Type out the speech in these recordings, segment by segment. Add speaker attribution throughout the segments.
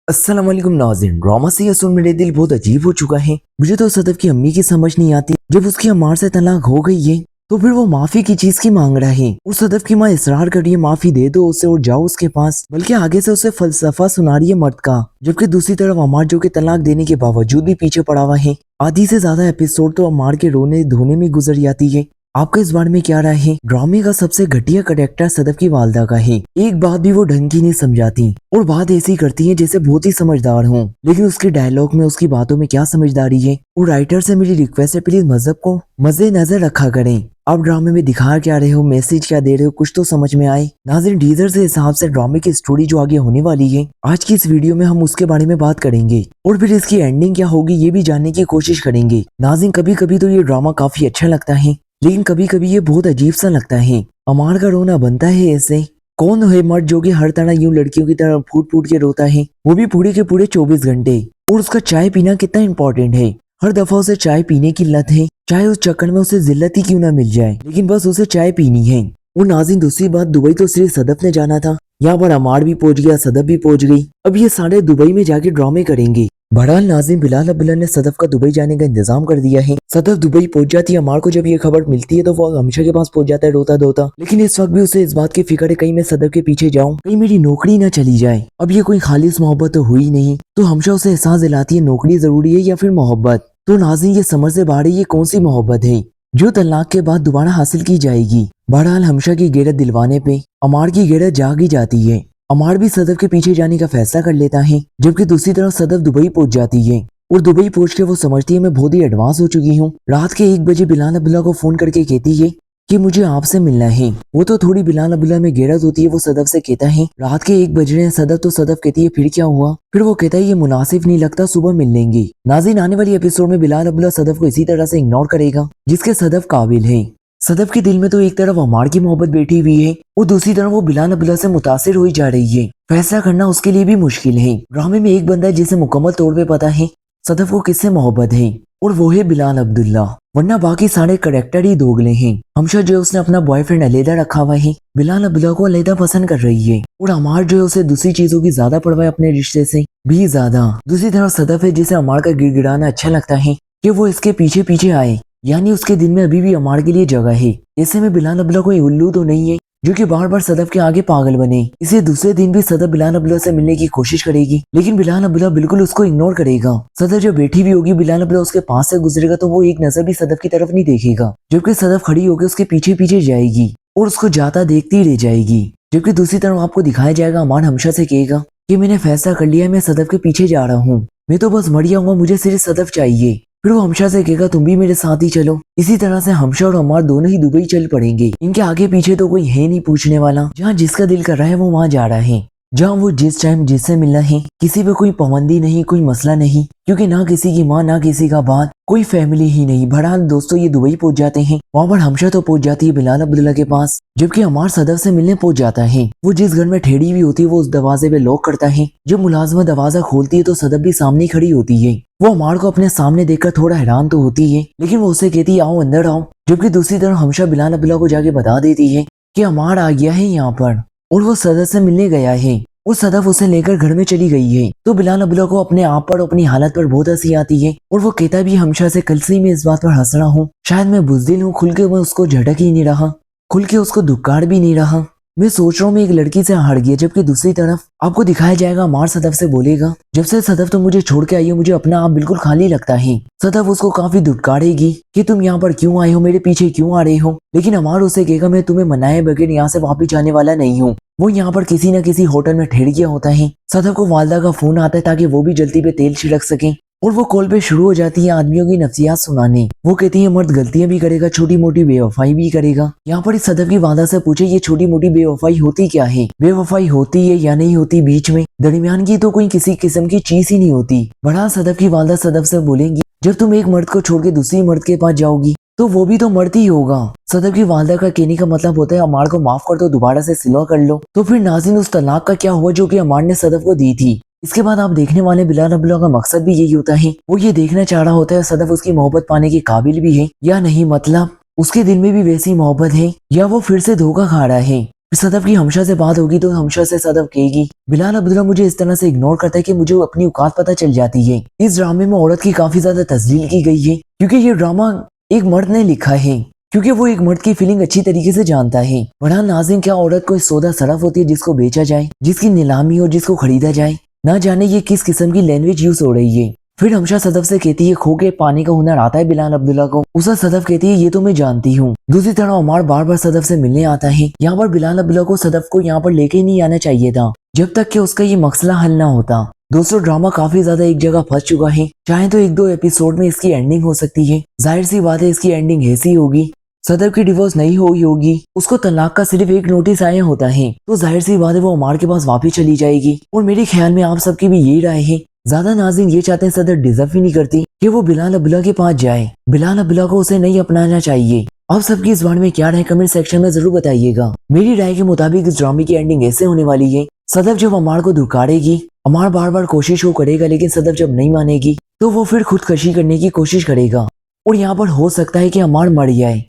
Speaker 1: अस्सलाम वालेकुम नाज़रीन। ड्रामा से यह सुन मेरे दिल बहुत अजीब हो चुका है। मुझे तो सदफ की अम्मी की समझ नहीं आती। जब उसकी अम्मार से तलाक हो गई है तो फिर वो माफी की चीज की मांग रहा है। उस सदफ की माँ इसरार कर रही है माफी दे दो उसे और जाओ उसके पास, बल्कि आगे से उसे फलसफा सुना रही है मर्द का। जबकि दूसरी तरफ अम्मार जो कि तलाक देने के बावजूद भी पीछे पड़ा हुआ है। आधी से ज्यादा एपिसोड तो अम्मार के रोने धोने में गुजर जाती है। आपका इस बारे में क्या राय है? ड्रामे का सबसे घटिया कैरेक्टर सदफ की वालदा का है। एक बात भी वो ढंग की नहीं समझाती और बात ऐसी करती है जैसे बहुत ही समझदार हूँ, लेकिन उसके डायलॉग में उसकी बातों में क्या समझदारी है। और राइटर से मेरी रिक्वेस्ट है, प्लीज मजहब को मजे नजर रखा करें। आप ड्रामे में दिखा क्या रहे हो, मैसेज क्या दे रहे हो, कुछ तो समझ में आए। नाज़रीन, टीजर से हिसाब से ड्रामे की स्टोरी जो आगे होने वाली है, आज की इस वीडियो में हम उसके बारे में बात करेंगे और फिर इसकी एंडिंग क्या होगी ये भी जानने की कोशिश करेंगे। नाज़रीन, कभी कभी तो ये ड्रामा काफी अच्छा लगता है, लेकिन कभी कभी ये बहुत अजीब सा लगता है। अमार का रोना बनता है ऐसे। कौन है मर्द जो कि हर तरह यूं लड़कियों की तरह फूट फूट के रोता है, वो भी पूरे के पूरे 24 घंटे। और उसका चाय पीना कितना इंपॉर्टेंट है। हर दफा उसे चाय पीने की लत है, चाहे उस चक्कर में उसे जिल्लत ही क्यों ना मिल जाए, लेकिन बस उसे चाय पीनी है। और नाज़रीन, दूसरी बात, दुबई तो सिर्फ सदफ ने जाना था। यहाँ पर अमार भी पहुंच गया, सदफ भी पहुंच गई। अब ये सारे दुबई में जाके ड्रामे करेंगे। बहरहाल नाज़रीन, बिलाल अब्दुल्ला ने सदफ का दुबई जाने का इंतजाम कर दिया है। सदफ दुबई पहुंच जाती है। अमार को जब ये खबर मिलती है तो वो हमेशा के पास पहुंच जाता है रोता धोता, लेकिन इस वक्त भी उसे इस बात की फिक्र है कहीं मैं सदफ के पीछे जाऊं, कहीं मेरी नौकरी ना चली जाए। अब ये कोई खालिस मोहब्बत तो हुई नहीं, तो हमेशा उसे एहसास दिलाती है नौकरी जरूरी है या फिर मोहब्बत। तो नाज़रीन, ये समझ से बाहर है ये कौन सी मोहब्बत है जो तलाक के बाद दोबारा हासिल की जाएगी। बहरहाल हमेशा की गैरत दिलवाने पे अमार की गैरत जाग ही जाती है। अमार भी सदफ के पीछे जाने का फैसला कर लेता है, जबकि दूसरी तरफ सदफ दुबई पहुंच जाती है। और दुबई पहुंच के वो समझती है मैं बहुत ही एडवांस हो चुकी हूँ। रात के 1 बजे बिलाल अब्दुल्ला को फोन करके कहती है कि मुझे आपसे मिलना है। वो तो थोड़ी बिलाल अब्दुल्ला में गैरत होती है, वो सदफ से कहता है रात के 1 बज रहे हैं सदफ। तो सदफ कहती है फिर क्या हुआ? फिर वो कहता है ये मुनासिब नहीं लगता, सुबह मिल लेंगे। नाज़रीन, आने वाली एपिसोड में बिलाल अब्दुल्ला सदफ को इसी तरह से इग्नोर करेगा जिसके सदफ काबिल है। सदफ के दिल में तो एक तरफ अमार की मोहब्बत बैठी हुई है और दूसरी तरफ वो बिलाल अब्दुल्ला से मुतासिर हुई जा रही है। फैसला करना उसके लिए भी मुश्किल है। ड्रामे में एक बंदा है जिसे मुकम्मल तौर पे पता है सदफ को किससे मोहब्बत है, और वो है बिलाल अब्दुल्ला। वरना बाकी सारे करेक्टर ही दोगले हैं। हमशा जो है उसने अपना बॉयफ्रेंड अलहदा रखा हुआ है, बिलाल अब्दुल्ला को अलहदा पसंद कर रही है। और अमार जो है उसे दूसरी चीजों की ज्यादा परवाह है, अपने रिश्ते से भी ज्यादा। दूसरी तरफ सदफ है जिसे अमार का गिड़गिड़ाना अच्छा लगता है कि वो इसके पीछे पीछे आए, यानी उसके दिल में अभी भी अमार के लिए जगह है। ऐसे में बिलाल अब्दुल्ला कोई उल्लू तो नहीं है जो कि बार बार सदफ के आगे पागल बने। इसे दूसरे दिन भी सदफ बिलाल अब्दुल्ला से मिलने की कोशिश करेगी, लेकिन बिलाल अब्दुल्ला बिल्कुल उसको इग्नोर करेगा। सदफ जब बैठी भी होगी, बिलाल अब्दुल्ला उसके पास से गुजरेगा तो वो एक नजर भी सदफ की तरफ नहीं देखेगा, जबकि सदफ खड़ी होकर उसके पीछे पीछे जाएगी और उसको जाता देखती रह जाएगी। जबकि दूसरी तरफ आपको दिखाया जाएगा अमान हमेशा से कहेगा कि मैंने फैसला कर लिया, मैं सदफ के पीछे जा रहा हूँ, मैं तो बस मर जाऊंगा, मुझे सिर्फ सदफ चाहिए। फिर वो हमशा से कहेगा तुम भी मेरे साथ ही चलो। इसी तरह से हमशा और अमार दोनों ही दुबई चल पड़ेंगे। इनके आगे पीछे तो कोई है नहीं पूछने वाला। जहाँ जिसका दिल कर रहा है वो वहाँ जा रहा है, जहाँ वो जिस टाइम जिससे मिलना है। किसी पे कोई पाबंदी नहीं, कोई मसला नहीं, क्योंकि ना किसी की माँ ना किसी का बाप, कोई फैमिली ही नहीं। बहरहाल दोस्तों, ये दुबई पहुंच जाते हैं। वहाँ पर हमशा तो पहुंच जाती है बिलाल अब्दुल्ला के पास, जबकि अमार सदफ से मिलने पहुंच जाता है। वो जिस घर में ठेड़ी हुई होती है वो उस दरवाजे पे लॉक करता है। जब मुलाजमा दरवाजा खोलती है तो सदफ भी सामने खड़ी होती है। वो अमार को अपने सामने देखकर थोड़ा हैरान तो होती है, लेकिन वो उससे कहती है आओ अंदर आओ। जबकि दूसरी तरफ हमशा बिलाल अब्दुल्ला को जाके बता देती है कि अमार आ गया है यहाँ पर और वो सदफ से मिलने गया है। और सदफ उसे लेकर घर में चली गई है। तो बिलाल अब्दुल्ला को अपने आप पर, अपनी हालत पर बहुत हंसी आती है और वो कहता भी हमशा से कल से मैं इस बात पर हंस रहा हूँ, शायद मैं बुज़दिल हूँ, खुल के मैं उसको झटक ही नहीं रहा, खुल के उसको दुक्कार भी नहीं रहा। मैं सोच रहा हूँ मैं एक लड़की से हार गया। जबकि दूसरी तरफ आपको दिखाया जाएगा अमार सदफ से बोलेगा जब से सदफ तुम मुझे छोड़ के आई हो मुझे अपना आप बिल्कुल खाली लगता है। सदफ उसको काफी दुत्कारेगी कि तुम यहाँ पर क्यों आए हो, मेरे पीछे क्यों आ रहे हो। लेकिन अमार उसे कहेगा मैं तुम्हें मनाए बगैर यहाँ से वापिस जाने वाला नहीं हूँ। वो यहाँ पर किसी न किसी होटल में ठहर गया होता है। सदफ को वालदा का फोन आता है ताकि वो भी जल्दी पे तेल छिड़क सके और वो कॉल पे शुरू हो जाती है आदमियों की नफ्सियात सुनाने। वो कहती है मर्द गलतियां भी करेगा, छोटी मोटी बेवफाई भी करेगा। यहाँ पर इस सदफ की वादा से पूछे ये छोटी मोटी बेवफाई होती क्या है, बेवफाई होती है या नहीं होती, बीच में दरमियान की तो कोई किसी किस्म की चीज ही नहीं होती। बड़ा सदफ की वालदा सदफ से बोलेंगी जब तुम एक मर्द को छोड़ के दूसरी मर्द के पास जाओगी तो वो भी तो मर्द ही होगा। सदफ की वालदा का कहने का मतलब होता है अमार को माफ कर दो, दोबारा से सिलवा कर लो। तो फिर नाज़रीन, उस तलाक का क्या हुआ जो कि अमार ने सदफ को दी थी? इसके बाद आप देखने वाले बिलाल अब्दुल्ला का मकसद भी यही होता है। वो ये देखना चाह रहा होता है सदफ उसकी मोहब्बत पाने के काबिल भी है या नहीं, मतलब उसके दिल में भी वैसी मोहब्बत है या वो फिर से धोखा खा रहा है। सदफ की हमशा से बात होगी तो हमशा से सदफ कहेगी बिलाल अब्दुल्ला मुझे इस तरह से इग्नोर करता है कि मुझे अपनी औकात पता चल जाती है। इस ड्रामे में औरत की काफी ज्यादा तस्लील की गई है क्योंकि ये ड्रामा एक मर्द ने लिखा है, क्योंकि वो एक मर्द की फीलिंग अच्छी तरीके से जानता है। बड़ा नाज़िम, क्या औरत कोई सौदा सरफ होती है जिसको बेचा जाए, जिसकी नीलामी हो, जिसको खरीदा जाए? ना जाने ये किस किस्म की लैंग्वेज यूज हो रही है। फिर हमशा सदफ से कहती है खो के पानी का हुनर आता है बिलाल अब्दुल्ला को। उसे सदफ कहती है ये तो मैं जानती हूँ। दूसरी तरफ उमर बार बार सदफ से मिलने आता है। यहाँ पर बिलाल अब्दुल्ला को सदफ को यहाँ पर लेके ही नहीं आना चाहिए था जब तक कि उसका ये मसला हल ना होता। दोस्तों, ड्रामा काफी ज्यादा एक जगह फंस चुका है। चाहे तो एक दो एपिसोड में इसकी एंडिंग हो सकती है। जाहिर सी बात है इसकी एंडिंग ऐसी होगी, सदफ की डिवोर्स नहीं हुई होगी, उसको तलाक का सिर्फ एक नोटिस आया होता है, तो जाहिर सी बात है वो उमर के पास वापस चली जाएगी। और मेरे ख्याल में आप सबकी भी यही राय है। ज्यादा नाज़रीन ये चाहते हैं सदर डिजर्व ही नहीं करती कि वो बिलाल अब्दुल्ला के पास जाए। बिलाल अब्दुल्ला को उसे नहीं अपनाना चाहिए। आप सबकी इस बारे में क्या राय कमेंट सेक्शन में जरूर बताइएगा। मेरी राय के मुताबिक इस ड्रामे की एंडिंग ऐसे होने वाली है, सदफ जब उमर को धुकारेगी, उमर बार बार कोशिश वो करेगा, लेकिन सदफ जब नहीं मानेगी तो वो फिर खुदकशी करने की कोशिश करेगा। और यहाँ पर हो सकता है कि उमर मर जाए,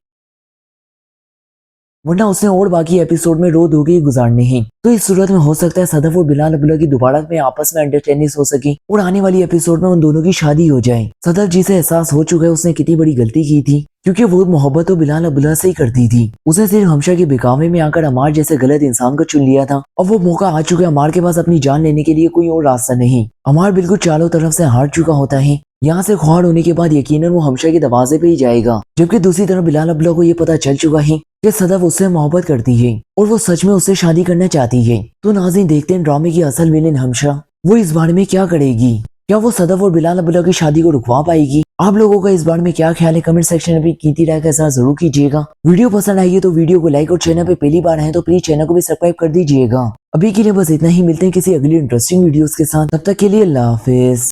Speaker 1: वरना उसने और बाकी एपिसोड में रो धो के गुजारने हैं। तो इस सूरत में हो सकता है सदफ और बिलाल अब्दुल्ला की दोबारा में आपस में अंडरस्टैंडिंग हो सके और आने वाली एपिसोड में उन दोनों की शादी हो जाए। सदफ जिसे एहसास हो चुका है उसने कितनी बड़ी गलती की थी, क्योंकि वो मोहब्बत तो बिलाल अब्दुल्ला से ही करती थी। उसे सिर्फ हमशा के बेकावे में आकर अमार जैसे गलत इंसान को चुन लिया था। अब वो मौका आ चुका है, अमार के पास अपनी जान लेने के लिए कोई और रास्ता नहीं। अमार बिल्कुल चारों तरफ से हार चुका होता है। यहाँ से ख्वार होने के बाद यकीनन वो हमशा के दरवाजे पे ही जाएगा। जबकि दूसरी तरफ बिलाल अब्दुल्ला को ये पता चल चुका है कि सदफ उससे मोहब्बत करती है और वो सच में उससे शादी करना चाहती है। तो नाज़रीन, देखते हैं ड्रामे की असल विलेन हमशा वो इस बारे में क्या करेगी। क्या वो सदफ और बिलाल अब्दुल्ला की शादी को रुकवा पाएगी? आप लोगों का इस बारे में क्या ख्याल है? कमेंट सेक्शन में अपनी कीमती राय का इज़हार जरूर कीजिएगा। वीडियो पसंद आई है तो वीडियो को लाइक और चैनल पे पहली बार आए तो प्लीज चैनल को भी सब्सक्राइब कर दीजिएगा। अभी के लिए बस इतना ही, मिलते हैं किसी अगली इंटरेस्टिंग वीडियोस के साथ। तब तक के लिए अल्लाह हाफिज।